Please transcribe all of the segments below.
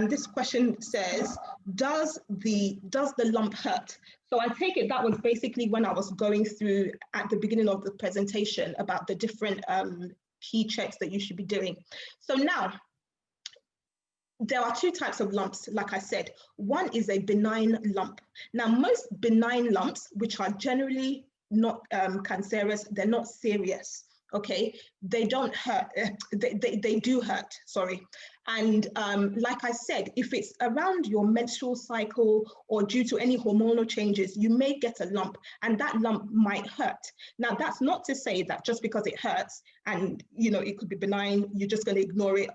this question says, does the lump hurt? So I take it that was basically when I was going through at the beginning of the presentation about the different key checks that you should be doing. So now, there are two types of lumps, like I said. One is a benign lump. Now, most benign lumps, which are generally not cancerous, they're not serious, okay? They don't hurt, they do hurt, sorry. And like I said, if it's around your menstrual cycle or due to any hormonal changes, you may get a lump, and that lump might hurt. Now, that's not to say that just because it hurts and, you know, it could be benign, you're just going to ignore it.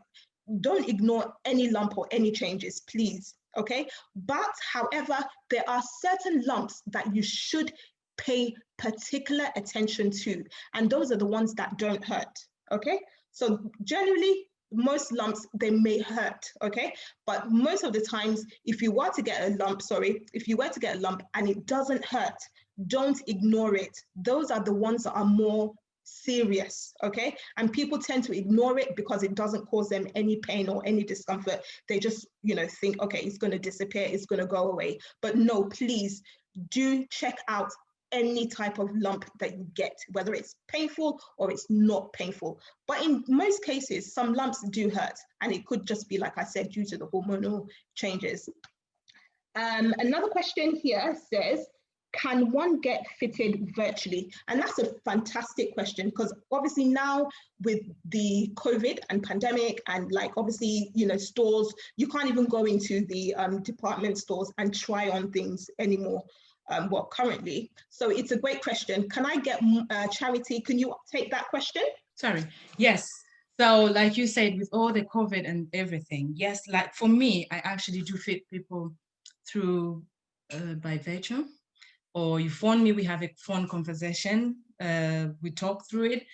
Don't ignore any lump or any changes, please, okay? But however, there are certain lumps that you should pay particular attention to, and those are the ones that don't hurt, okay? So generally, most lumps, they may hurt, okay? But most of the times, if you were to get a lump, and it doesn't hurt, don't ignore it. Those are the ones that are more serious, okay? And people tend to ignore it because it doesn't cause them any pain or any discomfort. They just, you know, think, okay, it's going to disappear, it's going to go away. But no, please do check out any type of lump that you get, whether it's painful or it's not painful. But in most cases, some lumps do hurt, and it could just be, like I said, due to the hormonal changes. Another question here says, can one get fitted virtually? And that's a fantastic question, because obviously now with the COVID and pandemic and like obviously, you know, stores, you can't even go into the department stores and try on things anymore, well, currently. So it's a great question. Can I get Charity, can you take that question? Sorry, yes. So like you said, with all the COVID and everything, yes, like for me, I actually do fit people through by virtual. Or you phone me, we have a phone conversation, we talk through it.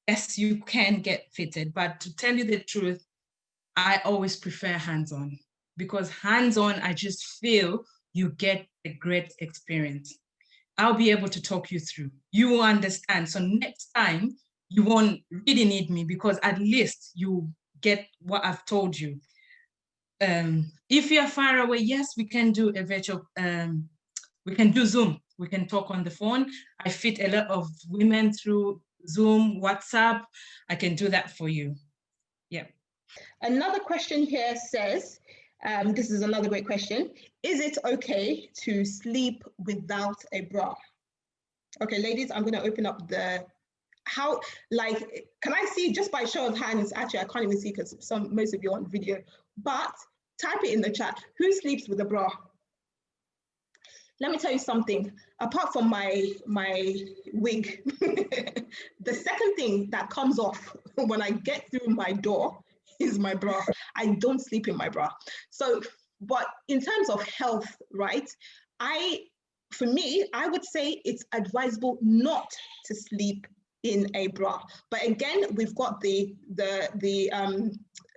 Yes, you can get fitted, but to tell you the truth, I always prefer hands-on, because hands-on, I just feel you get a great experience. I'll be able to talk you through. You will understand. So next time, you won't really need me, because at least you get what I've told you. If you're far away, yes, we can do a virtual, we can do Zoom. We can talk on the phone. I fit a lot of women through Zoom, WhatsApp. I can do that for you. Yeah. Another question here says, this is another great question. Is it okay to sleep without a bra? Okay, ladies, I'm going to open up the, how, like, can I see just by show of hands? Actually, I can't even see because most of you are on video, but type it in the chat. Who sleeps with a bra? Let me tell you something, apart from my wig, the second thing that comes off when I get through my door is my bra. I don't sleep in my bra. So, but in terms of health, right, for me, I would say it's advisable not to sleep in a bra. But again, we've got the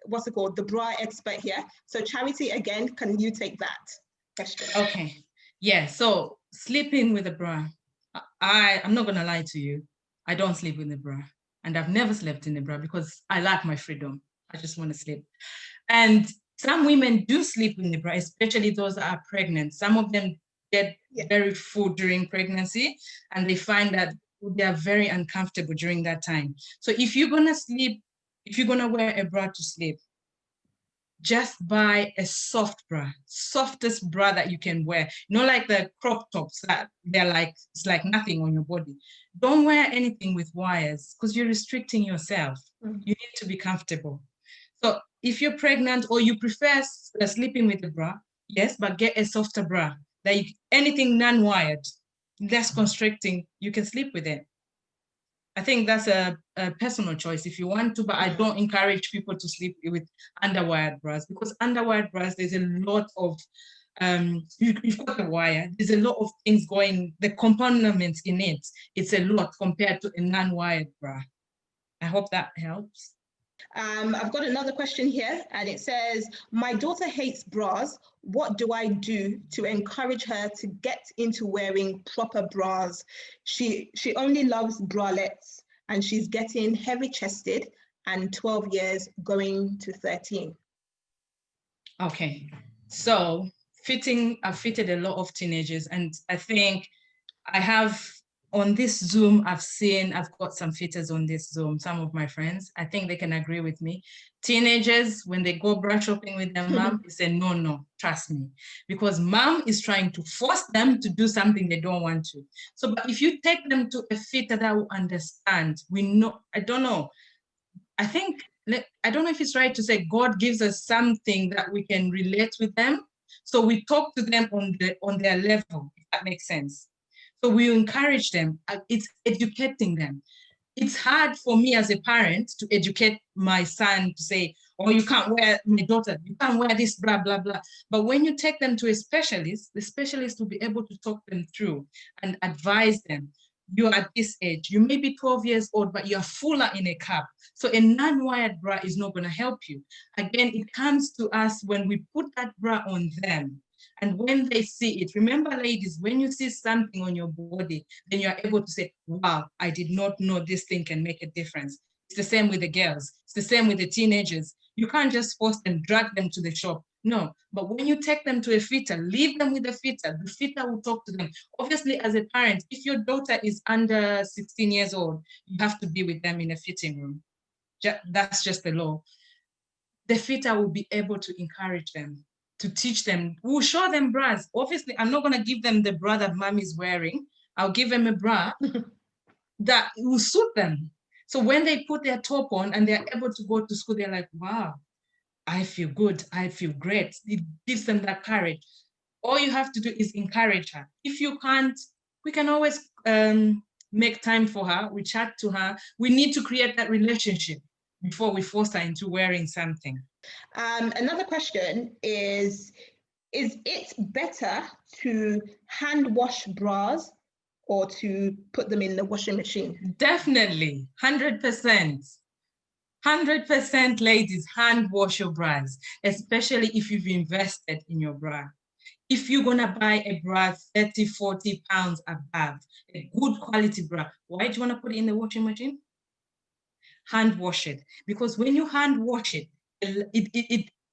what's it called, the bra expert here. So Charity, again, can you take that question? Okay. Yeah, so sleeping with a bra, I'm not going to lie to you. I don't sleep with a bra, and I've never slept in a bra because I like my freedom. I just want to sleep. And some women do sleep in the bra, especially those that are pregnant. Some of them get very full during pregnancy, and they find that they are very uncomfortable during that time. So if you're going to sleep, if you're going to wear a bra to sleep, just buy a soft bra, softest bra that you can wear. Not like the crop tops that they're like, it's like nothing on your body. Don't wear anything with wires because you're restricting yourself. You need to be comfortable. So if you're pregnant or you prefer sleeping with a bra, yes, but get a softer bra. Like anything non-wired, less constricting, you can sleep with it. I think that's a personal choice if you want to, but I don't encourage people to sleep with underwired bras, because underwired bras, there's a lot of, you've got the wire, there's a lot of things going, the components in it, it's a lot compared to a non-wired bra. I hope that helps. I've got another question here, and it says, my daughter hates bras. What do I do to encourage her to get into wearing proper bras? She only loves bralettes, and she's getting heavy chested and 12 years going to 13. Okay, so I've fitted a lot of teenagers, and I think I have on this Zoom, I've got some fitters on this Zoom, some of my friends. I think they can agree with me. Teenagers, when they go bra shopping with their mom, they say, no, no, trust me. Because mom is trying to force them to do something they don't want to. So, but if you take them to a fitter that will understand, we know, I don't know, I think, I don't know if it's right to say God gives us something that we can relate with them. So we talk to them on their level, if that makes sense. So we encourage them. It's educating them. It's hard for me as a parent to educate my son to say, oh, you can't wear, my daughter, you can't wear this, blah, blah, blah. But when you take them to a specialist, the specialist will be able to talk them through and advise them. You're at this age, you may be 12 years old, but you're fuller in a cup. So a non-wired bra is not going to help you. Again, it comes to us when we put that bra on them. And when they see it, remember, ladies, when you see something on your body, then you're able to say, wow, I did not know this thing can make a difference. It's the same with the girls. It's the same with the teenagers. You can't just force them, drag them to the shop. No, but when you take them to a fitter, leave them with a fitter. The fitter will talk to them. Obviously, as a parent, if your daughter is under 16 years old, you have to be with them in a fitting room. That's just the law. The fitter will be able to encourage them, to teach them. We'll show them bras. Obviously, I'm not going to give them the bra that mom is wearing. I'll give them a bra that will suit them. So when they put their top on and they're able to go to school, they're like, wow, I feel good. I feel great. It gives them that courage. All you have to do is encourage her. If you can't, we can always make time for her. We chat to her. We need to create that relationship before we force her into wearing something. Another question is it better to hand wash bras or to put them in the washing machine? Definitely, 100%. 100%, ladies, hand wash your bras, especially if you've invested in your bra. If you're going to buy a bra 30, 40 pounds above, a good quality bra, why do you want to put it in the washing machine? Hand wash it. Because when you hand wash it, the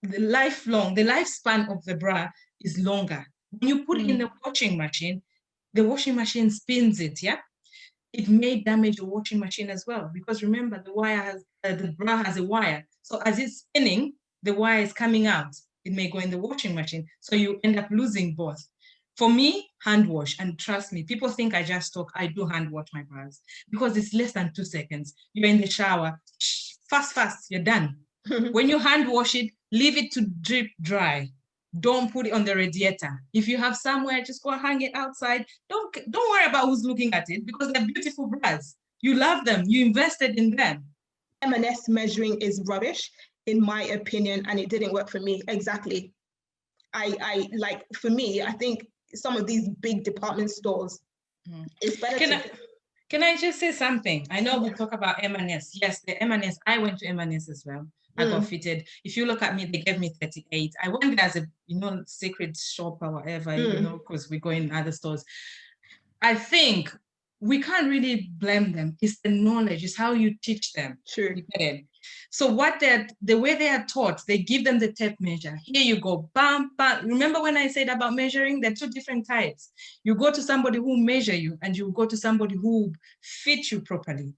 lifespan of the bra is longer. When you put it in the washing machine spins it, yeah? It may damage your washing machine as well. Because remember, the bra has a wire. So as it's spinning, the wire is coming out. It may go in the washing machine. So you end up losing both. For me, hand wash, and trust me, people think I just talk. I do hand wash my bras because it's less than 2 seconds. You're in the shower, fast, you're done. When you hand wash it, leave it to drip dry. Don't put it on the radiator. If you have somewhere, just go hang it outside. Don't worry about who's looking at it because they're beautiful bras. You love them. You invested in them. M&S measuring is rubbish, in my opinion, and it didn't work for me. Exactly. I like, for me, I think some of these big department stores, it's better Can I just say something? I know we talk about M&S. Yes, the M&S, I went to M&S as well. I got fitted. If you look at me, they gave me 38. I went there as a, secret shop or whatever, because we go in other stores. I think we can't really blame them. It's the knowledge, it's how you teach them. True. So the way they are taught, they give them the tape measure. Here you go, bam, bam. Remember when I said about measuring? There are two different types. You go to somebody who measure you and you go to somebody who fit you properly.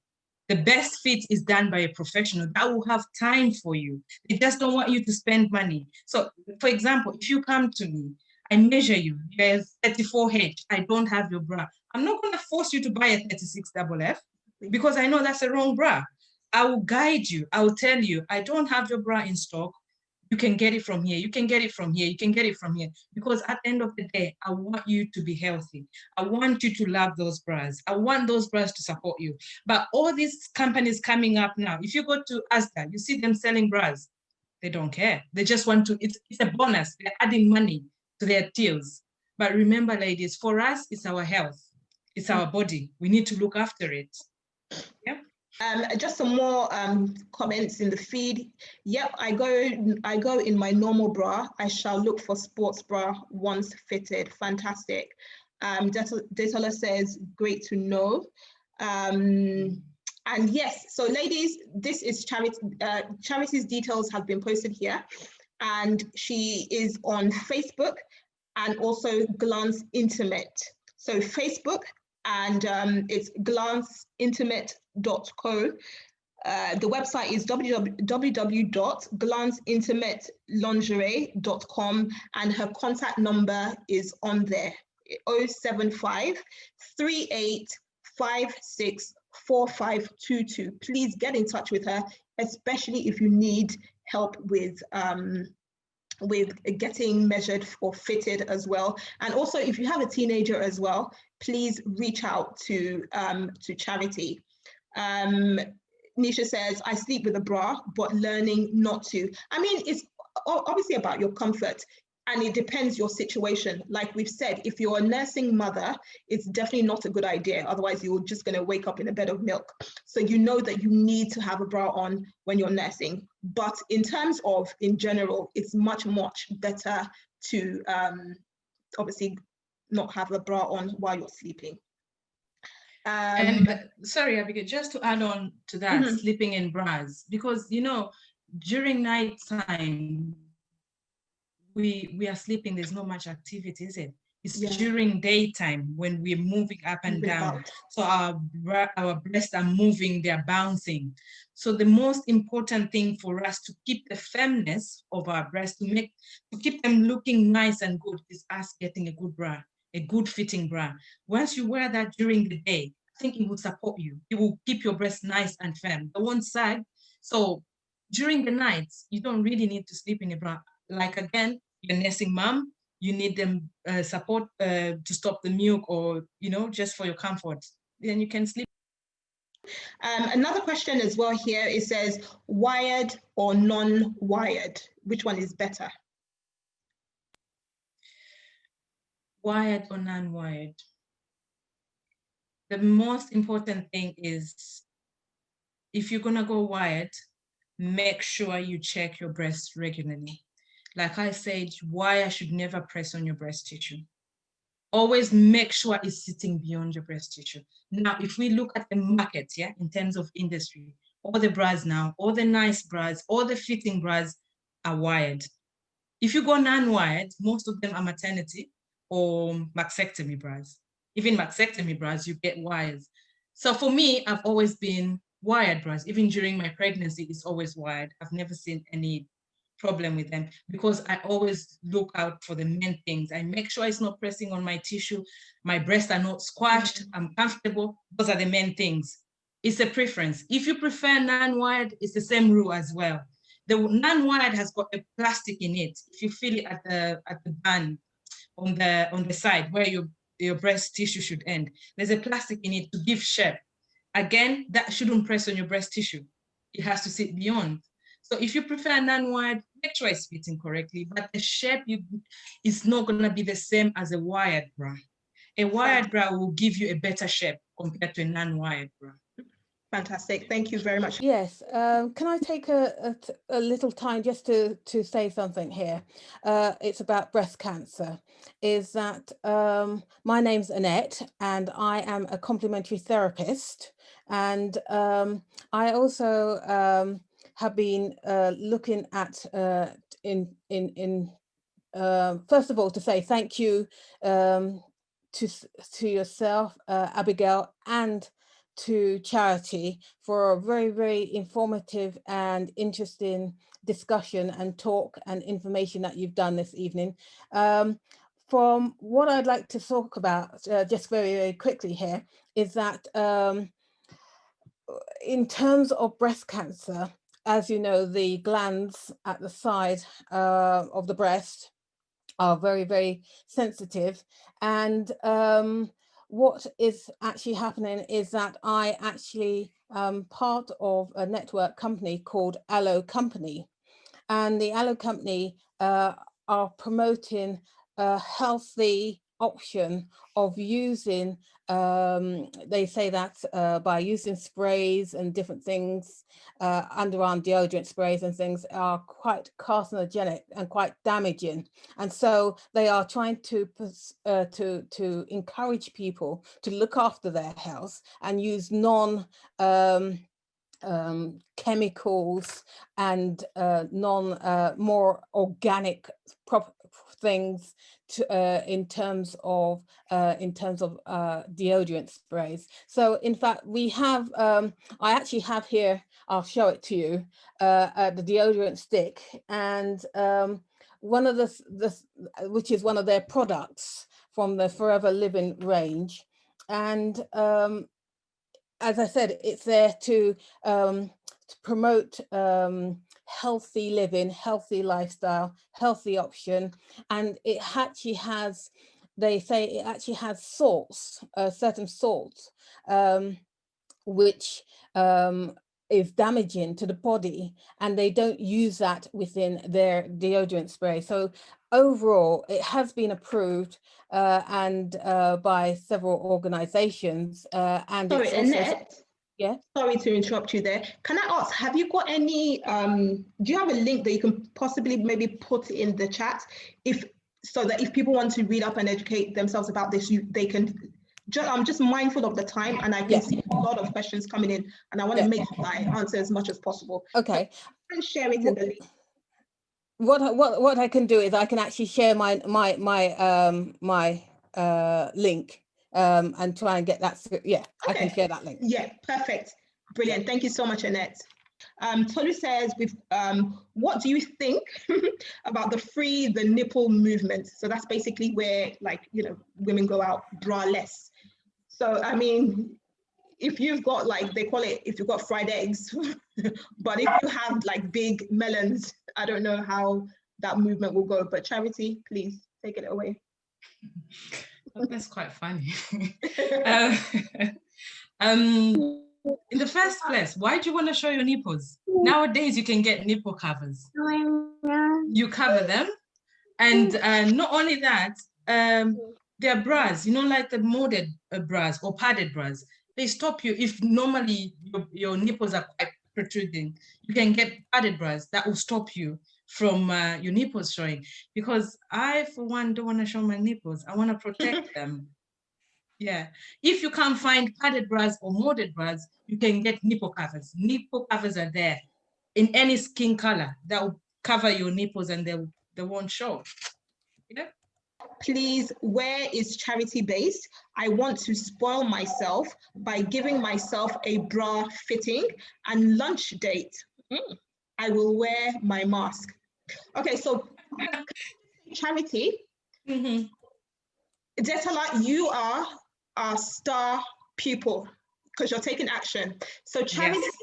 The best fit is done by a professional that will have time for you. They just don't want you to spend money. So for example, if you come to me, I measure you, there's 34H, I don't have your bra. I'm not going to force you to buy a 36FF because I know that's a wrong bra. I will guide you. I will tell you, I don't have your bra in stock. You can get it from here. You can get it from here. You can get it from here. Because at the end of the day, I want you to be healthy. I want you to love those bras. I want those bras to support you. But all these companies coming up now, if you go to Asda, you see them selling bras. They don't care. They just want to, it's a bonus. They're adding money to their tills. But remember, ladies, for us, it's our health. It's our body. We need to look after it. Yeah. Just some more comments in the feed. Yep, I go in my normal bra. I shall look for sports bra once fitted. Fantastic. Detola says, great to know. And yes, so ladies, this is charity. Charity's details have been posted here. and she is on Facebook and also Glance Intimate. So Facebook, and it's glanceintimate.co. The website is www.glanceintimatelingerie.com, and her contact number is on there, 075 38 56 4522. Please get in touch with her, especially if you need help with getting measured or fitted as well. And also, if you have a teenager as well, please reach out to Charity. Nisha says, I sleep with a bra, but learning not to. I mean, it's obviously about your comfort, and it depends your situation. Like we've said, if you're a nursing mother, it's definitely not a good idea. Otherwise, you're just going to wake up in a bed of milk. So you know that you need to have a bra on when you're nursing. But in terms of, in general, it's much, much better to obviously not have a bra on while you're sleeping. And sorry, Abigail, just to add on to that, sleeping in bras, because, you know, during night time, we are sleeping, there's not much activity, is it? It's during daytime when we're moving up and down. So our breasts are moving, they're bouncing. So the most important thing for us to keep the firmness of our breasts, to keep them looking nice and good, is us getting a good bra, a good fitting bra. Once you wear that during the day, I think it will support you. It will keep your breasts nice and firm. They won't sag. So during the nights, you don't really need to sleep in a bra. Like, again, you're a nursing mom, you need them support to stop the milk, or, you know, just for your comfort. Then you can sleep. Another question as well here, it says, wired or non-wired? Which one is better? Wired or non-wired? The most important thing is, if you're gonna go wired, make sure you check your breast regularly. Like I said, wire should never press on your breast tissue. Always make sure it's sitting beyond your breast tissue. Now, if we look at the market, in terms of industry, all the bras now, all the nice bras, all the fitting bras are wired. If you go non-wired, most of them are maternity or mastectomy bras. Even mastectomy bras, you get wires. So for me, I've always been wired bras. Even during my pregnancy, it's always wired. I've never seen any problem with them, because I always look out for the main things. I make sure it's not pressing on my tissue, my breasts are not squashed, I'm comfortable. Those are the main things. It's a preference. If you prefer non-wired, it's the same rule as well. The non-wired has got a plastic in it. If you feel it at the band on the side where your breast tissue should end, there's a plastic in it to give shape. Again, that shouldn't press on your breast tissue. It has to sit beyond. So if you prefer non-wired, make sure it's fitting correctly, but the shape is not going to be the same as a wired bra. A wired bra will give you a better shape compared to a non-wired bra. Fantastic. Thank you very much. Yes. Can I take a little time just to say something here? It's about breast cancer. Is that my name's Annette, and I am a complementary therapist. And I also have been looking at first of all, to say thank you to yourself, Abigail, and to Charity for a very, very informative and interesting discussion and talk and information that you've done this evening. From what I'd like to talk about just very, very quickly here is that in terms of breast cancer, as you know, the glands at the side of the breast are very, very sensitive. And what is actually happening is that I actually part of a network company called Aloe Company. And the Aloe Company are promoting a healthy option of using, they say that by using sprays and different things, underarm deodorant sprays and things are quite carcinogenic and quite damaging. And so they are trying to encourage people to look after their health and use chemicals and more organic things in terms of deodorant sprays. So in fact, we have, I actually have here, I'll show it to you, the deodorant stick, and one of which is one of their products from the Forever Living range. And as I said, it's there to promote healthy living, healthy lifestyle, healthy option. And it actually has, they say it actually has salts, certain salts, which is damaging to the body, and they don't use that within their deodorant spray. So overall, it has been approved and by several organizations. And sorry, it's also, Annette, yeah. Sorry to interrupt you there. Can I ask, have you got any, do you have a link that you can possibly maybe put in the chat, so that if people want to read up and educate themselves about this, they can, I'm just mindful of the time, and I can see a lot of questions coming in, and I want to make sure that I answer as much as possible. Okay. So I can share it in the link. What I can do is I can actually share my link and try and get that. Yeah, okay. I can share that link. Yeah, perfect. Brilliant. Thank you so much, Annette. Tolu says, what do you think about the nipple movement? So that's basically where, like, you know, women go out bra-less. So, I mean, if you've got, like, they call it, if you've got fried eggs, but if you have like big melons, I don't know how that movement will go, but Charity, please take it away. Well, that's quite funny. In the first place, why do you want to show your nipples? Nowadays, you can get nipple covers. You cover them. And not only that, their bras, you know, like the molded bras or padded bras, they stop you. If normally your nipples are quite protruding, you can get padded bras that will stop you from your nipples showing. Because I, for one, don't want to show my nipples. I want to protect them. Yeah. If you can't find padded bras or molded bras, you can get nipple covers. Nipple covers are there in any skin color that will cover your nipples, and they won't show. Yeah. Please, where is Charity based? I want to spoil myself by giving myself a bra fitting and lunch date. I will wear my mask. Okay, so Charity, Detola, you are our star pupil because you're taking action. So Charity, yes.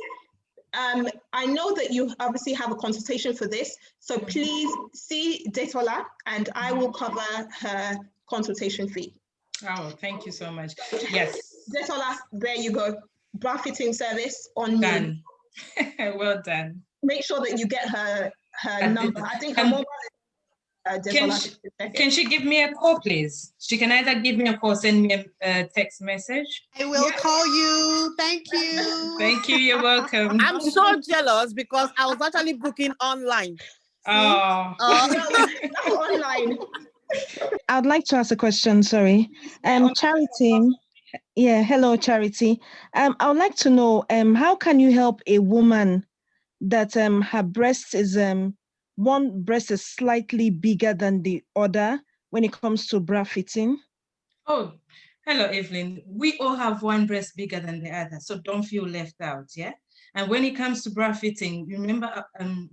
I know that you obviously have a consultation for this, so please see Detola and I will cover her consultation fee. Oh, thank you so much. Yes. Detola, there you go. Bra fitting service on done. Me. Well done. Make sure that you get her number. I think her mobile is can she give me a call, please? She can either give me a call, send me a text message. I will call you. Thank you. Thank you. You're welcome. I'm so jealous because I was actually booking online. Oh. Online. I'd like to ask a question. Sorry. Charity. Yeah. Hello, Charity. I would like to know how can you help a woman that her breast is one breast is slightly bigger than the other when it comes to bra fitting? Oh, hello, Evelyn. We all have one breast bigger than the other, so don't feel left out, yeah? And when it comes to bra fitting, remember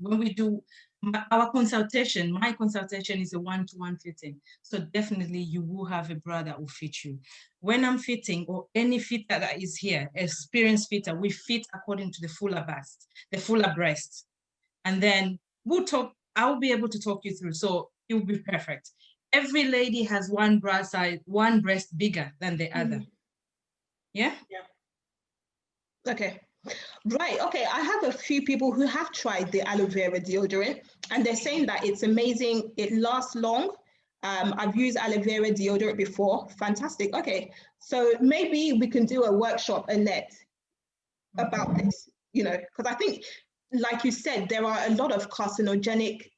when we do our consultation, my consultation is a one-to-one fitting. So definitely you will have a bra that will fit you. When I'm fitting, or any fitter that is here, experienced fitter, we fit according to the fuller bust, the fuller breast. And then we'll talk, I'll be able to talk you through, so it will be perfect. Every lady has one bra size, one breast bigger than the other. Yeah? Yeah. Okay. Right. Okay. I have a few people who have tried the aloe vera deodorant and they're saying that it's amazing. It lasts long. I've used aloe vera deodorant before. Fantastic. Okay. So maybe we can do a workshop, Annette, about this, you know, because I think, like you said, there are a lot of carcinogenic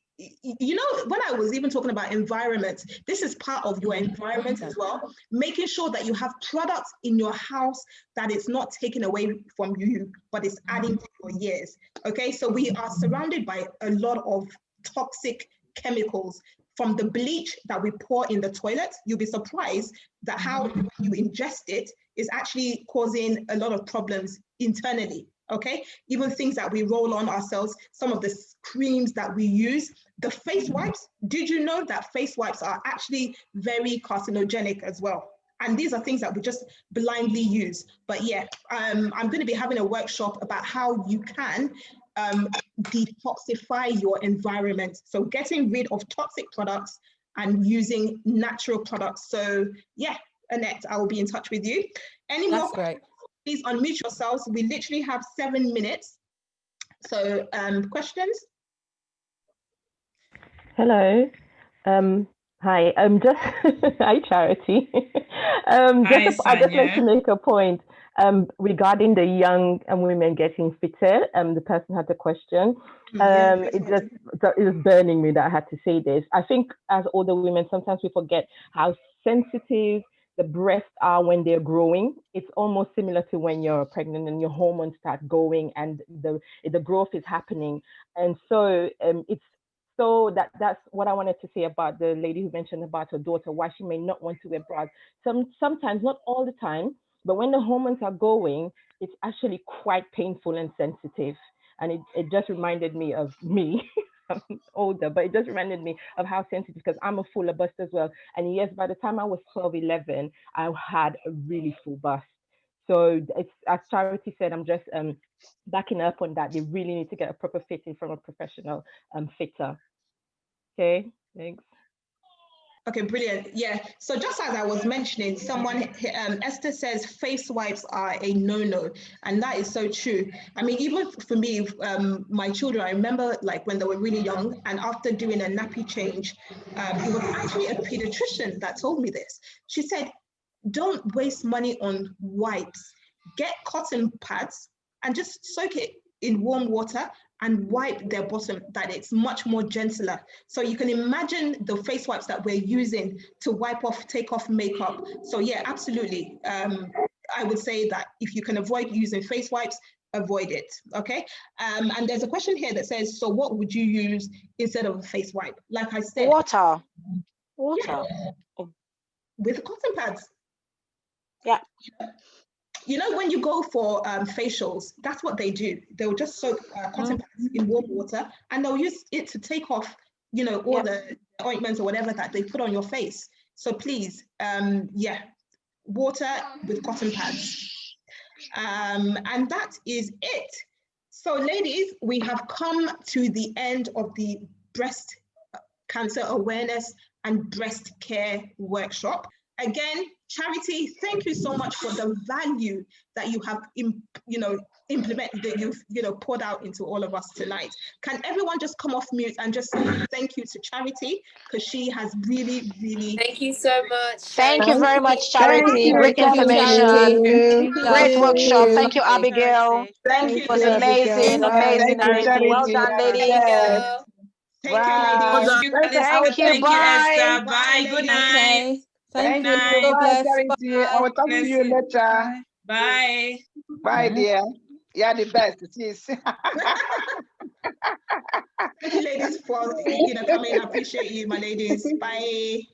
you know, when I was even talking about environment, this is part of your environment as well. Making sure that you have products in your house that it's not taken away from you, but it's adding to your years. Okay, so we are surrounded by a lot of toxic chemicals. From the bleach that we pour in the toilet, you'll be surprised that how you ingest it is actually causing a lot of problems internally. Okay, even things that we roll on ourselves, some of the creams that we use, the face wipes. Did you know that face wipes are actually very carcinogenic as well? And these are things that we just blindly use. But yeah, I'm going to be having a workshop about how you can detoxify your environment. So getting rid of toxic products and using natural products. So yeah, Annette, I will be in touch with you. Any more? That's great. Please unmute yourselves. We literally have 7 minutes. So questions? Hello. Hi. Just hi, Charity. Hi, I just like to Sonia. make a point regarding the young women getting fitter. The person had a question. It was burning me that I had to say this. I think as older women, sometimes we forget how sensitive the breasts are when they're growing. It's almost similar to when you're pregnant and your hormones start going and the growth is happening. And so that's what I wanted to say about the lady who mentioned about her daughter, why she may not want to wear bras. Sometimes, not all the time, but when the hormones are going, it's actually quite painful and sensitive. And it just reminded me of me. I'm older, but it just reminded me of how sensitive, because I'm a fuller bust as well. And yes, by the time I was 12, 11, I had a really full bust. So it's, as Charity said, I'm just backing up on that. They really need to get a proper fitting from a professional fitter. Okay, thanks. Okay, brilliant. Yeah, so just as I was mentioning, someone, Esther says face wipes are a no-no, and that is so true. I mean, even for me, my children, I remember like when they were really young, and after doing a nappy change, it was actually a pediatrician that told me this. She said, don't waste money on wipes. Get cotton pads and just soak it in warm water and wipe their bottom, that it's much more gentler. So you can imagine the face wipes that we're using to take off makeup. So yeah, absolutely. I would say that if you can avoid using face wipes, avoid it, okay? And there's a question here that says, so what would you use instead of a face wipe? Like I said. Water. Yeah, with cotton pads. Yeah. You know, when you go for facials, that's what they do. They'll just soak cotton pads in warm water, and they'll use it to take off, you know, all the ointments or whatever that they put on your face. So please, yeah, water with cotton pads. And that is it. So ladies, we have come to the end of the breast cancer awareness and breast care workshop. Again, Charity, thank you so much for the value that you have, implemented, that you've, poured out into all of us tonight. Can everyone just come off mute and just say thank you to Charity, because she has really, really. Thank you so much. Thank you very much, Charity. Great information. Great workshop. Thank you, Abigail. Thank you. It was amazing, amazing. Well done, ladies. Take care, ladies. Thank you. Bye. Esther. Bye. Good night. Okay. Thank you. Night. God bless. Charity. I will talk to you later. Bye. Bye, dear. You're the best. Cheers. Thank you, ladies, for coming. I appreciate you, my ladies. Bye.